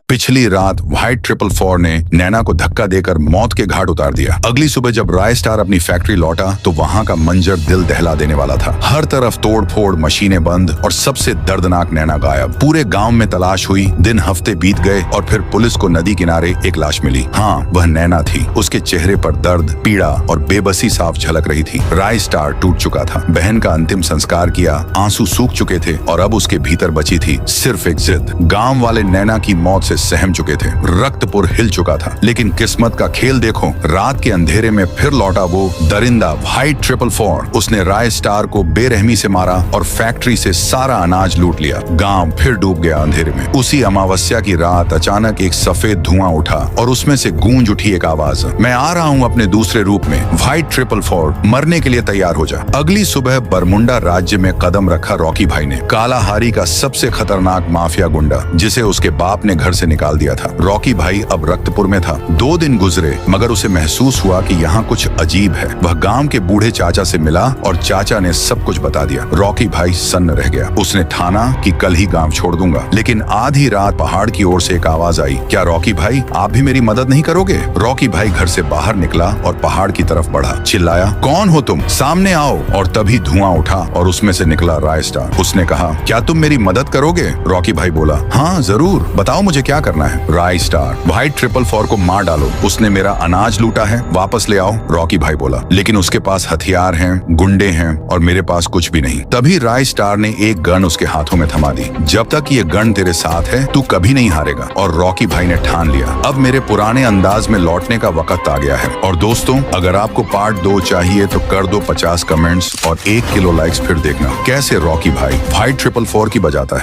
पिछली रात व्हाइट 444 ने नैना को धक्का देकर मौत के घाट उतार दिया। अगली सुबह जब राय स्टार अपनी फैक्ट्री लौटा तो वहां का मंजर दिल दहला देने वाला था। हर तरफ तोड़ फोड़, मशीनें बंद और सबसे दर्दनाक नैना गायब। पूरे गांव में तलाश हुई, दिन हफ्ते बीत गए और फिर पुलिस को नदी किनारे एक लाश मिली। हाँ, वह नैना थी। उसके चेहरे पर दर्द, पीड़ा और बेबसी साफ झलक रही थी। राय स्टार टूट चुका था। बहन का अंतिम संस्कार किया, आंसू सूख चुके थे और अब उसके भीतर बची थी सिर्फ एक जिद। गांव वाले नैना की मौत से सहम चुके थे। रक्तपुर हिल चुका था। लेकिन किस्मत का खेल देखो, रात के अंधेरे में फिर लौटा वो दरिंदा व्हाइट 444। उसने राय स्टार को बेरहमी से मारा और फैक्ट्री से सारा अनाज लूट लिया। गांव फिर डूब गया अंधेरे में। उसी अमावस्या की रात अचानक एक सफेद धुआं उठा और उसमें से गूंज उठी एक आवाज, मैं आ रहा हूँ अपने दूसरे रूप में, व्हाइट 444, मरने के लिए तैयार हो जा। अगली सुबह बरमुंडा राज्य में कदम रखा रॉकी भाई ने। कालाहारी का सबसे खतरनाक माफिया गुंडा, जिसे उसके बाप ने घर से निकाल दिया था। रॉकी भाई अब रक्तपुर में था। 2 दिन गुजरे मगर उसे महसूस हुआ कि यहाँ कुछ अजीब है। वह गांव के बूढ़े चाचा से मिला और चाचा ने सब कुछ बता दिया। रॉकी भाई सन्न रह गया। उसने ठाना कि कल ही गांव छोड़ दूंगा। लेकिन आधी रात पहाड़ की ओर से एक आवाज आई, क्या रॉकी भाई आप भी मेरी मदद नहीं करोगे? रॉकी भाई घर से बाहर निकला और पहाड़ की तरफ बढ़ा। चिल्लाया, कौन हो तुम? सामने आओ। और तभी धुआं उठा और उसमें से निकला राय स्टार। उसने कहा, क्या तुम मेरी मदद करोगे? रॉकी भाई बोला, हाँ जरूर, बताओ मुझे क्या करना है। राय स्टार, व्हाइट 444 को मार डालो। उसने मेरा अनाज लूटा है, वापस ले आओ। रॉकी भाई बोला, लेकिन उसके पास हथियार हैं, गुंडे हैं और मेरे पास कुछ भी नहीं। तभी राय स्टार ने एक गन उसके हाथों में थमा दी। जब तक ये गन तेरे साथ है तू कभी नहीं हारेगा। और रॉकी भाई ने ठान लिया, अब मेरे पुराने अंदाज में लौटने का वक्त आ गया है। और दोस्तों, अगर आपको पार्ट 2 चाहिए तो कर दो 50 कमेंट्स और 1 किलो लाइक्स। फिर देखना कैसे रॉकी भाई व्हाइट 444 की बजाता है।